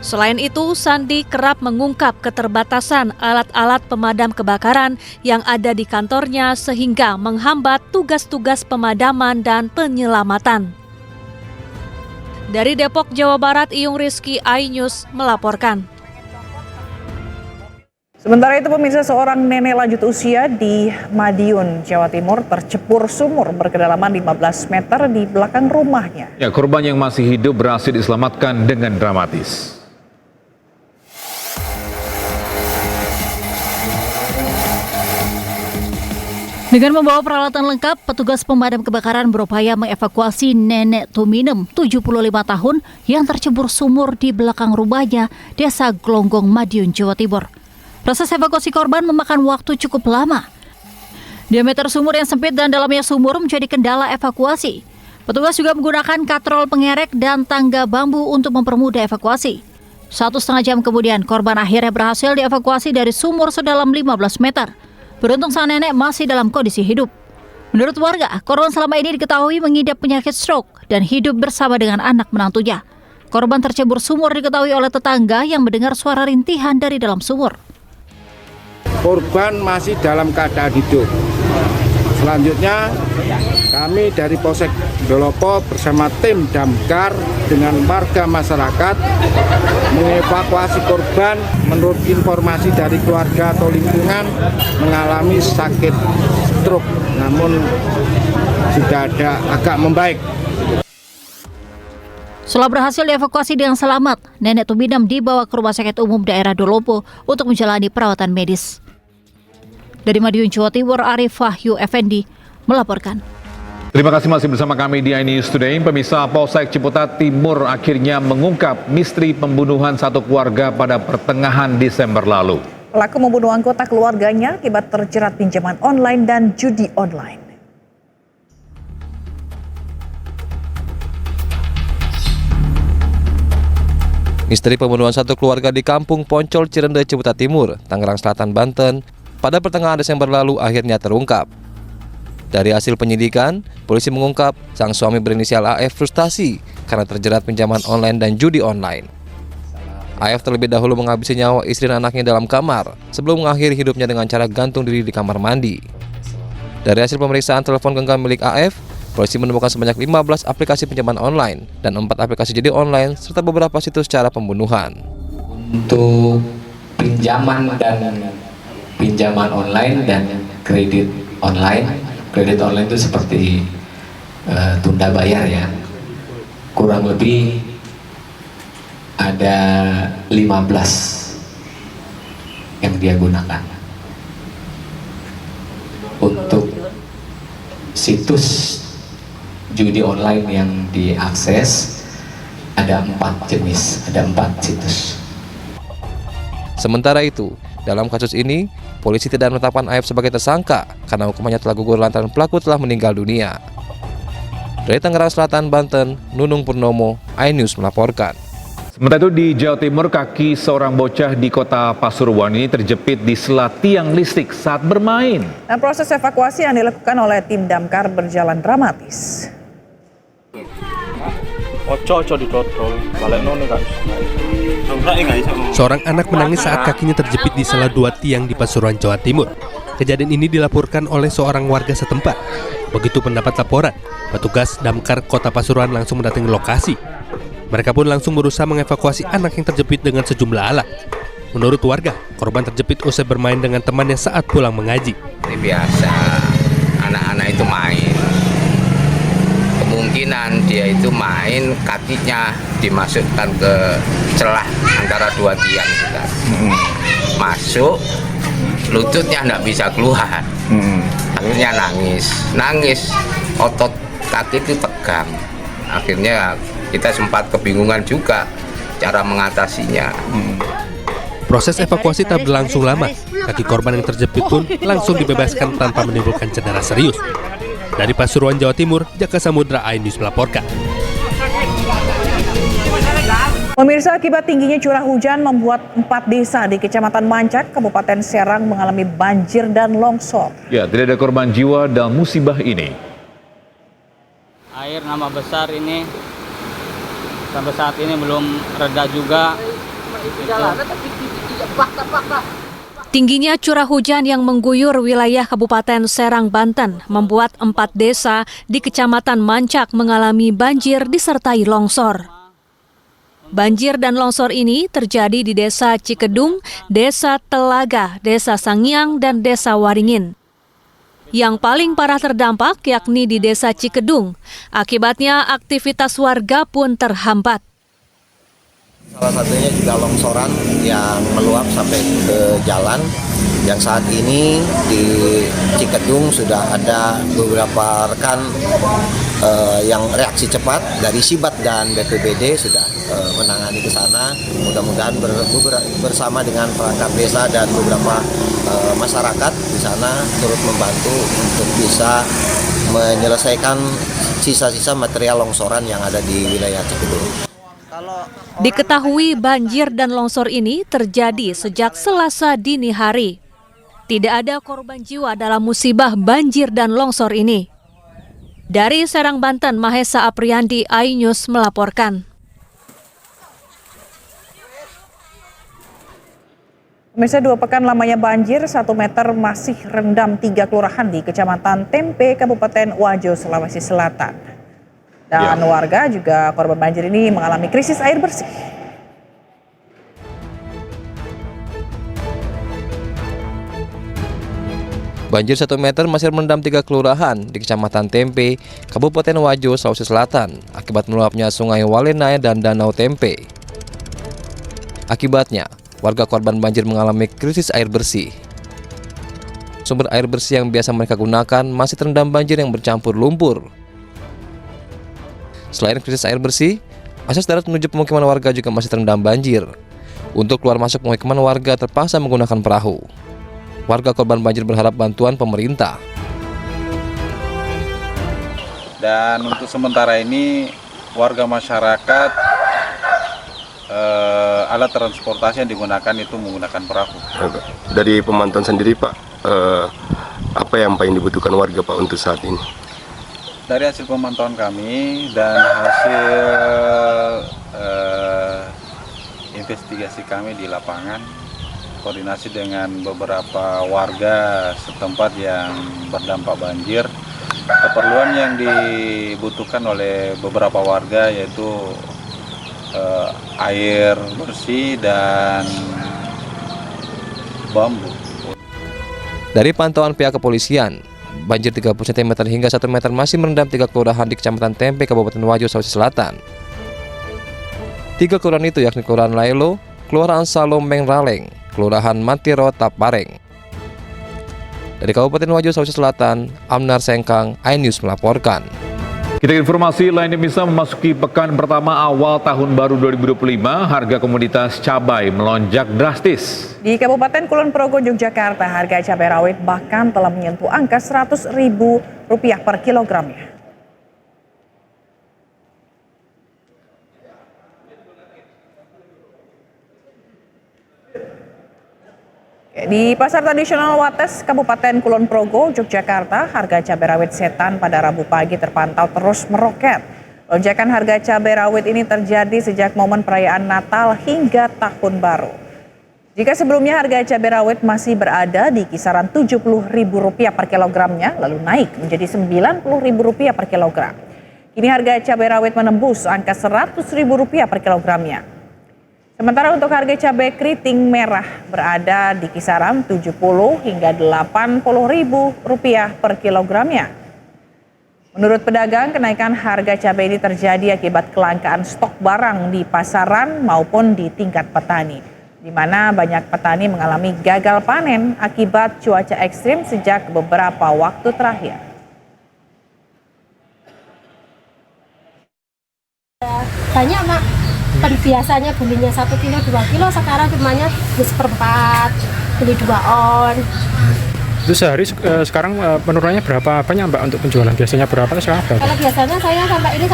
Selain itu, Sandi kerap mengungkap keterbatasan alat-alat pemadam kebakaran yang ada di kantornya sehingga menghambat tugas-tugas pemadaman dan penyelamatan. Dari Depok, Jawa Barat, Iyung Rizky, iNews melaporkan. Sementara itu, pemirsa, seorang nenek lanjut usia di Madiun, Jawa Timur tercebur sumur berkedalaman 15 meter di belakang rumahnya. Ya, korban yang masih hidup berhasil diselamatkan dengan dramatis. Dengan membawa peralatan lengkap, petugas pemadam kebakaran berupaya mengevakuasi Nenek Tuminem, 75 tahun, yang tercebur sumur di belakang rumahnya, Desa Glonggong, Madiun, Jawa Timur. Proses evakuasi korban memakan waktu cukup lama. Diameter sumur yang sempit dan dalamnya sumur menjadi kendala evakuasi. Petugas juga menggunakan katrol pengerek dan tangga bambu untuk mempermudah evakuasi. 1,5 jam kemudian, korban akhirnya berhasil dievakuasi dari sumur sedalam 15 meter. Beruntung sang nenek masih dalam kondisi hidup. Menurut warga, korban selama ini diketahui mengidap penyakit stroke dan hidup bersama dengan anak menantunya. Korban tercebur sumur diketahui oleh tetangga yang mendengar suara rintihan dari dalam sumur. Korban masih dalam keadaan hidup. Selanjutnya, kami dari Polsek Dolopo bersama tim damkar dengan warga masyarakat mengevakuasi korban. Menurut informasi dari keluarga atau lingkungan mengalami sakit stroke, namun sudah agak membaik. Setelah berhasil dievakuasi dengan selamat, Nenek Tuminem dibawa ke Rumah Sakit Umum Daerah Dolopo untuk menjalani perawatan medis. Dari Madiun, Jawa Timur, Arif Wahyu Effendi melaporkan. Terima kasih masih bersama kami di iNews Today. Pemirsa, Polsek Ciputat Timur akhirnya mengungkap misteri pembunuhan satu keluarga pada pertengahan Desember lalu. Pelaku membunuh anggota keluarganya akibat terjerat pinjaman online dan judi online. Misteri pembunuhan satu keluarga di Kampung Poncol, Cirende, Ciputat Timur, Tangerang Selatan, Banten, pada pertengahan Desember lalu akhirnya terungkap. Dari hasil penyidikan, polisi mengungkap sang suami berinisial AF frustasi karena terjerat pinjaman online dan judi online. AF terlebih dahulu menghabisi nyawa istri dan anaknya dalam kamar sebelum mengakhiri hidupnya dengan cara gantung diri di kamar mandi. Dari hasil pemeriksaan telepon genggam milik AF, polisi menemukan sebanyak 15 aplikasi pinjaman online dan 4 aplikasi judi online serta beberapa situs cara pembunuhan. Untuk pinjaman online dan kredit online. Kredit online itu seperti tunda bayar ya. Kurang lebih ada 15 yang dia gunakan. Untuk situs judi online yang diakses ada 4 jenis, ada 4 situs. Sementara itu, dalam kasus ini, polisi tidak menetapkan AF sebagai tersangka karena hukumannya telah gugur lantaran pelaku telah meninggal dunia. Dari Tangerang Selatan, Banten, Nunung Purnomo, iNews melaporkan. Sementara itu di Jawa Timur, kaki seorang bocah di kota Pasuruan ini terjepit di sela tiang listrik saat bermain. Nah, proses evakuasi yang dilakukan oleh tim damkar berjalan dramatis. Seorang anak menangis saat kakinya terjepit di sela 2 tiang di Pasuruan, Jawa Timur. Kejadian ini dilaporkan oleh seorang warga setempat. Begitu mendapat laporan, petugas damkar Kota Pasuruan langsung mendatangi lokasi. Mereka pun langsung berusaha mengevakuasi anak yang terjepit dengan sejumlah alat. Menurut warga, korban terjepit usai bermain dengan temannya saat pulang mengaji. Ini biasa, anak-anak itu main. Kemungkinan dia itu main, kakinya dimasukkan ke celah antara 2 tiang kita. Masuk, lututnya nggak bisa keluar. Akhirnya nangis, otot kaki itu tegang. Akhirnya kita sempat kebingungan juga cara mengatasinya. Proses evakuasi tak berlangsung lama. Kaki korban yang terjepit pun langsung dibebaskan tanpa menimbulkan cedera serius. Dari Pasuruan, Jawa Timur, Jaka Samudra, iNews melaporkan. Pemirsa, akibat tingginya curah hujan membuat 4 desa di Kecamatan Mancak, Kabupaten Serang mengalami banjir dan longsor. Ya, tidak ada korban jiwa dalam musibah ini. Air nama besar ini sampai saat ini belum reda juga. Tingginya curah hujan yang mengguyur wilayah Kabupaten Serang, Banten membuat 4 desa di Kecamatan Mancak mengalami banjir disertai longsor. Banjir dan longsor ini terjadi di Desa Cikedung, Desa Telaga, Desa Sangiang, dan Desa Waringin. Yang paling parah terdampak yakni di Desa Cikedung. Akibatnya aktivitas warga pun terhambat. Salah satunya juga longsoran yang meluap sampai ke jalan, yang saat ini di Cikedung sudah ada beberapa rekan yang reaksi cepat dari Sibat dan BPBD sudah menangani ke sana. Mudah-mudahan bersama dengan perangkat desa dan beberapa masyarakat di sana turut membantu untuk bisa menyelesaikan sisa-sisa material longsoran yang ada di wilayah Cikedung. Diketahui banjir dan longsor ini terjadi sejak Selasa dini hari. Tidak ada korban jiwa dalam musibah banjir dan longsor ini. Dari Serang, Banten, Mahesa Apriandi, iNews melaporkan. Pemirsa, 2 pekan lamanya banjir, 1 meter masih rendam 3 kelurahan di Kecamatan Tempe, Kabupaten Wajo, Sulawesi Selatan. Dan warga juga korban banjir ini mengalami krisis air bersih. Banjir 1 meter masih merendam 3 kelurahan di Kecamatan Tempe, Kabupaten Wajo, Sulawesi Selatan, akibat meluapnya Sungai Walenai dan Danau Tempe. Akibatnya, warga korban banjir mengalami krisis air bersih. Sumber air bersih yang biasa mereka gunakan masih terendam banjir yang bercampur lumpur. Selain krisis air bersih, akses darat menuju pemukiman warga juga masih terendam banjir. Untuk keluar masuk pemukiman warga terpaksa menggunakan perahu. Warga korban banjir berharap bantuan pemerintah. Dan untuk sementara ini warga masyarakat alat transportasi yang digunakan itu menggunakan perahu. Dari pemantauan sendiri Pak, apa yang paling dibutuhkan warga Pak untuk saat ini? Dari hasil pemantauan kami dan hasil investigasi kami di lapangan, koordinasi dengan beberapa warga setempat yang berdampak banjir, keperluan yang dibutuhkan oleh beberapa warga yaitu air bersih dan bambu. Dari pantauan pihak kepolisian, banjir 30 cm hingga 1 meter masih merendam 3 kelurahan di Kecamatan Tempe, Kabupaten Wajo, Sulawesi Selatan. 3 kelurahan itu yakni Kelurahan Lailo, Kelurahan Salomeng Raleng, Kelurahan Matiro Tapareng. Dari Kabupaten Wajo, Sulawesi Selatan, Amnar Sengkang, iNews melaporkan. Kita informasi lainnya, bisa memasuki pekan pertama awal tahun baru 2025, harga komoditas cabai melonjak drastis. Di Kabupaten Kulon Progo, Yogyakarta, harga cabai rawit bahkan telah menyentuh angka Rp100.000 per kilogramnya. Di Pasar Tradisional Wates, Kabupaten Kulon Progo, Yogyakarta, harga cabai rawit setan pada Rabu pagi terpantau terus meroket. Lonjakan harga cabai rawit ini terjadi sejak momen perayaan Natal hingga Tahun Baru. Jika sebelumnya harga cabai rawit masih berada di kisaran Rp70.000 per kilogramnya, lalu naik menjadi Rp90.000 per kilogram. Kini harga cabai rawit menembus angka Rp100.000 per kilogramnya. Sementara untuk harga cabai keriting merah berada di kisaran Rp70 hingga Rp80.000 per kilogramnya. Menurut pedagang, kenaikan harga cabai ini terjadi akibat kelangkaan stok barang di pasaran maupun di tingkat petani, di mana banyak petani mengalami gagal panen akibat cuaca ekstrim sejak beberapa waktu terakhir. Banyak Mak, biasanya belinya 1 kilo 2 kilo, sekarang cumanya seperempat, beli 2 on. Itu sehari sekarang penurunannya berapa banyak Mbak untuk penjualan? Biasanya berapa sekarang berapa? Kalau biasanya saya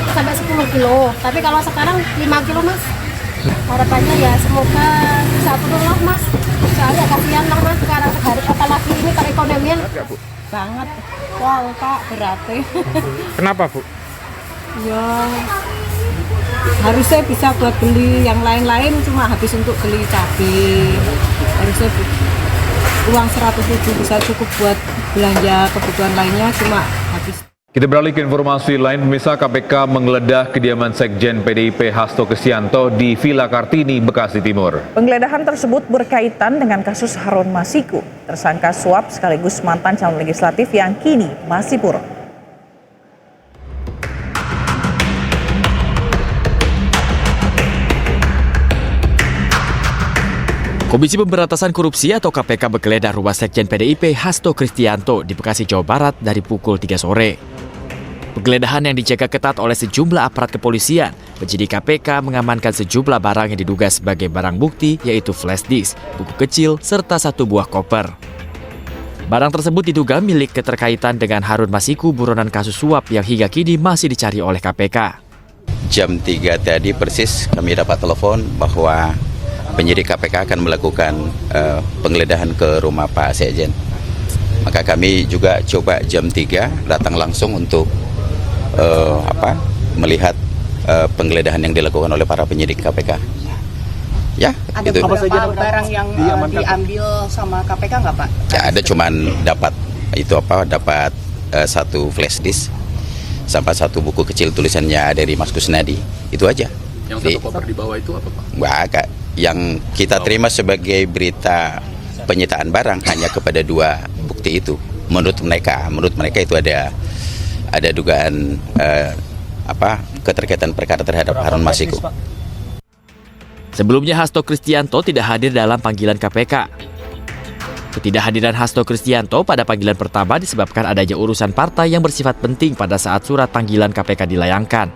sampai 10 kilo, tapi kalau sekarang 5 kilo Mas. Harapannya ya semoga bisa turun lah Mas, soalnya kasihan lah Mas sekarang sehari, apalagi ini perekonomian banget. Wow Kak, berarti. Kenapa Bu? Ya harusnya bisa buat beli yang lain-lain, cuma habis untuk beli cabai. Harusnya uang 100.000 bisa cukup buat belanja kebutuhan lainnya, cuma habis. Kita beralih ke informasi lain, pemirsa. KPK menggeledah kediaman Sekjen PDIP Hasto Kristianto di Villa Kartini, Bekasi Timur. Penggeledahan tersebut berkaitan dengan kasus Harun Masiku, tersangka suap sekaligus mantan calon legislatif yang kini masih buron. Komisi Pemberantasan Korupsi atau KPK menggeledah rumah Sekjen PDIP Hasto Kristianto di Bekasi, Jawa Barat dari pukul 3 sore. Penggeledahan yang dijaga ketat oleh sejumlah aparat kepolisian, penyidik KPK mengamankan sejumlah barang yang diduga sebagai barang bukti, yaitu flash disk, buku kecil, serta 1 buah koper. Barang tersebut diduga milik keterkaitan dengan Harun Masiku, buronan kasus suap yang hingga kini masih dicari oleh KPK. Jam 3 tadi persis kami dapat telepon bahwa penyidik KPK akan melakukan penggeledahan ke rumah Pak Sekjen. Maka kami juga coba jam 3 datang langsung untuk melihat penggeledahan yang dilakukan oleh para penyidik KPK. Ya, ada itu. beberapa barang yang diambil sama KPK nggak, Pak? Ya, ada cuman dapat dapat 1 flash disk sampai 1 buku kecil tulisannya dari Mas Kusnadi. Itu aja. Yang 1 koper di bawah itu apa, Pak? Enggak, yang kita terima sebagai berita penyitaan barang hanya kepada 2 bukti itu. Menurut mereka itu ada dugaan keterkaitan perkara terhadap Harun Masiku. Sebelumnya Hasto Kristianto tidak hadir dalam panggilan KPK. Ketidakhadiran Hasto Kristianto pada panggilan pertama disebabkan adanya urusan partai yang bersifat penting pada saat surat panggilan KPK dilayangkan.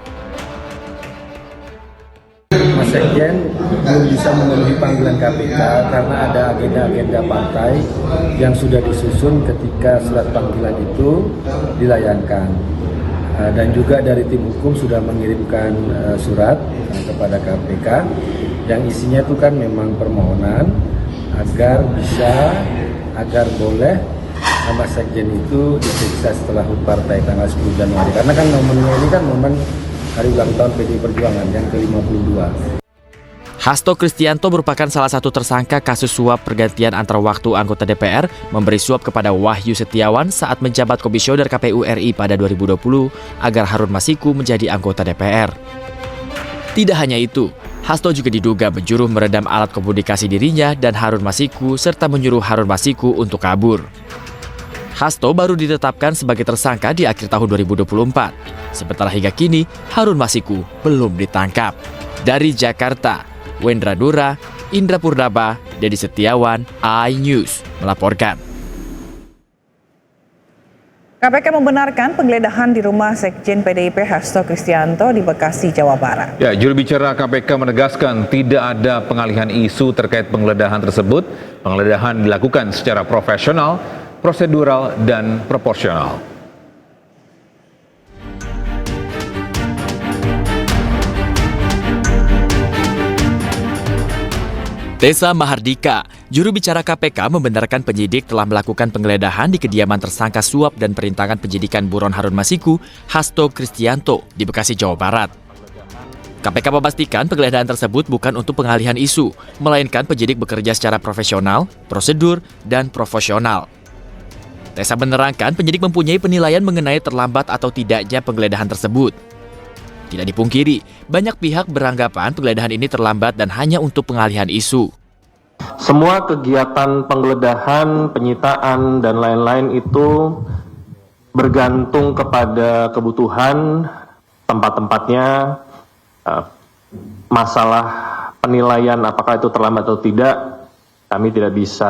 Mas Sekjen belum bisa memenuhi panggilan KPK karena ada agenda-agenda partai yang sudah disusun ketika surat panggilan itu dilayangkan. Dan juga dari tim hukum sudah mengirimkan surat kepada KPK yang isinya itu kan memang permohonan agar boleh Mas Sekjen itu diperiksa setelah HUT partai tanggal 10 Januari. Karena kan momennya ini kan momen hari ulang tahun PDI Perjuangan yang ke-52. Hasto Kristianto merupakan salah satu tersangka kasus suap pergantian antar waktu anggota DPR memberi suap kepada Wahyu Setiawan saat menjabat Komisioner KPU RI pada 2020 agar Harun Masiku menjadi anggota DPR. Tidak hanya itu, Hasto juga diduga menjuru meredam alat komunikasi dirinya dan Harun Masiku serta menyuruh Harun Masiku untuk kabur. Hasto baru ditetapkan sebagai tersangka di akhir tahun 2024. Sementara hingga kini, Harun Masiku belum ditangkap. Dari Jakarta, Wendra Dura, Indra Purnaba, Dedi Setiawan, iNews melaporkan. KPK membenarkan penggeledahan di rumah Sekjen PDIP Hasto Kristianto di Bekasi, Jawa Barat. Ya, juru bicara KPK menegaskan tidak ada pengalihan isu terkait penggeledahan tersebut. Penggeledahan dilakukan secara profesional, prosedural, dan proporsional. Tessa Mahardika, juru bicara KPK, membenarkan penyidik telah melakukan penggeledahan di kediaman tersangka suap dan perintangan penyidikan buron Harun Masiku, Hasto Kristianto, di Bekasi, Jawa Barat. KPK memastikan penggeledahan tersebut bukan untuk pengalihan isu, melainkan penyidik bekerja secara profesional, prosedur, dan proporsional. Tessa menerangkan penyidik mempunyai penilaian mengenai terlambat atau tidaknya penggeledahan tersebut. Tidak dipungkiri, banyak pihak beranggapan penggeledahan ini terlambat dan hanya untuk pengalihan isu. Semua kegiatan penggeledahan, penyitaan, dan lain-lain itu bergantung kepada kebutuhan tempat-tempatnya, masalah penilaian apakah itu terlambat atau tidak, kami tidak bisa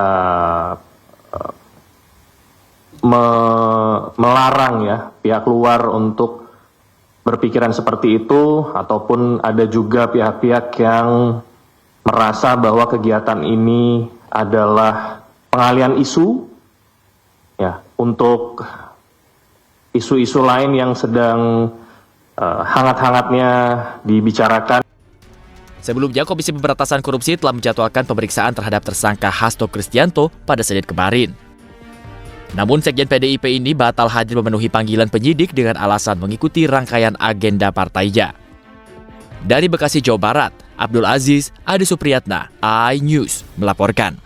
melarang ya pihak luar untuk berpikiran seperti itu, ataupun ada juga pihak-pihak yang merasa bahwa kegiatan ini adalah pengalihan isu ya untuk isu-isu lain yang sedang hangat-hangatnya dibicarakan. Sebelumnya, Komisi Pemberantasan Korupsi telah menjadwalkan pemeriksaan terhadap tersangka Hasto Kristianto pada Senin kemarin. Namun Sekjen PDIP ini batal hadir memenuhi panggilan penyidik dengan alasan mengikuti rangkaian agenda partainya. Dari Bekasi, Jawa Barat, Abdul Aziz, Adi Supriyatna, iNews melaporkan.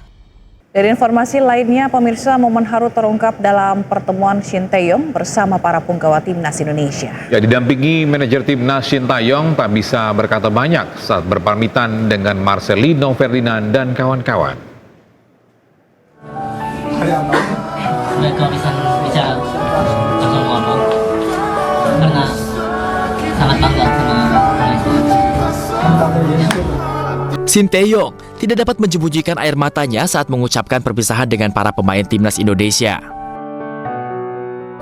Dari informasi lainnya, pemirsa, momen haru terungkap dalam pertemuan Shin Tae-yong bersama para punggawa Timnas Indonesia. Ya, didampingi manajer Timnas Shin Tae-yong tak bisa berkata banyak saat berpamitan dengan Marcelino Ferdinand dan kawan-kawan. Kalau bisa langsung ngomong karena sangat bangga sama Shin Tae-yong tidak dapat menjemujikan air matanya saat mengucapkan perpisahan dengan para pemain timnas Indonesia.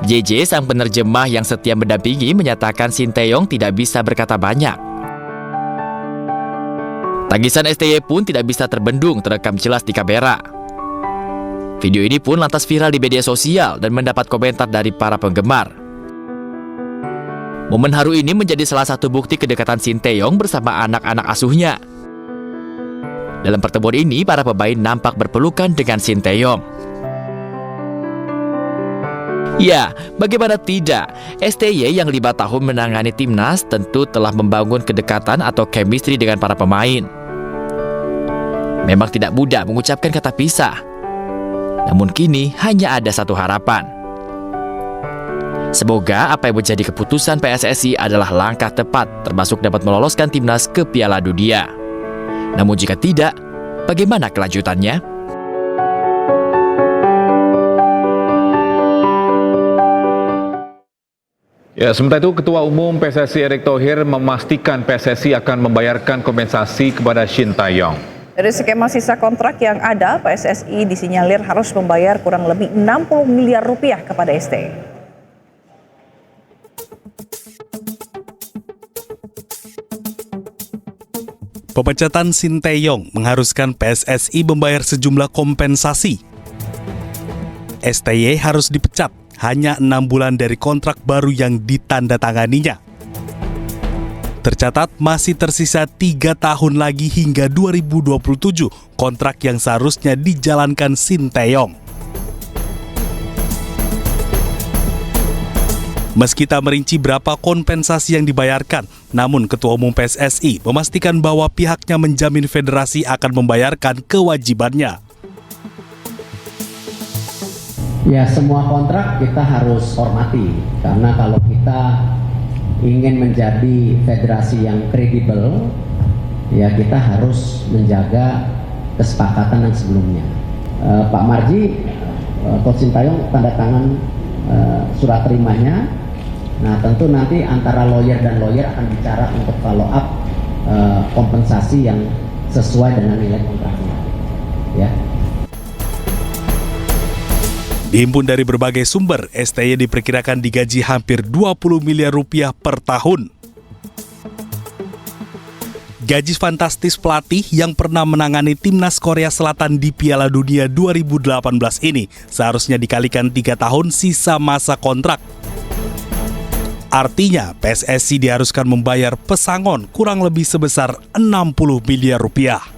JJ, sang penerjemah yang setia mendampingi, menyatakan Sinteyong tidak bisa berkata banyak. Tangisan STY pun tidak bisa terbendung, terekam jelas di kamera. Video ini pun lantas viral di media sosial dan mendapat komentar dari para penggemar. Momen haru ini menjadi salah satu bukti kedekatan Sinteyong bersama anak-anak asuhnya. Dalam pertemuan ini, para pemain nampak berpelukan dengan Sinteyong. Ya, bagaimana tidak, STY yang 5 tahun menangani timnas tentu telah membangun kedekatan atau chemistry dengan para pemain. Memang tidak mudah mengucapkan kata pisah. Namun kini hanya ada satu harapan. Semoga apa yang menjadi keputusan PSSI adalah langkah tepat, termasuk dapat meloloskan timnas ke Piala Dunia. Namun jika tidak, bagaimana kelanjutannya? Ya, sementara itu Ketua Umum PSSI Erick Thohir memastikan PSSI akan membayarkan kompensasi kepada Sinteyong. Dari skema sisa kontrak yang ada, PSSI disinyalir harus membayar kurang lebih 60 miliar rupiah kepada ST. Pemecatan Sinteyong mengharuskan PSSI membayar sejumlah kompensasi. STY harus dipecat hanya 6 bulan dari kontrak baru yang ditandatanganinya. Tercatat masih tersisa 3 tahun lagi hingga 2027 kontrak yang seharusnya dijalankan Sinteyong. Meski tak merinci berapa kompensasi yang dibayarkan, namun Ketua Umum PSSI memastikan bahwa pihaknya menjamin federasi akan membayarkan kewajibannya. Ya, semua kontrak kita harus hormati, karena kalau kita ingin menjadi federasi yang kredibel, ya kita harus menjaga kesepakatan yang sebelumnya. Pak Marji, Coach Sinteyong tanda tangan surat terimanya. Nah, tentu nanti antara lawyer dan lawyer akan bicara untuk follow up kompensasi yang sesuai dengan nilai kontraknya. Ya. Dihimpun dari berbagai sumber, STY diperkirakan digaji hampir 20 miliar rupiah per tahun. Gaji fantastis pelatih yang pernah menangani timnas Korea Selatan di Piala Dunia 2018 ini seharusnya dikalikan 3 tahun sisa masa kontrak. Artinya PSSI diharuskan membayar pesangon kurang lebih sebesar 60 miliar rupiah.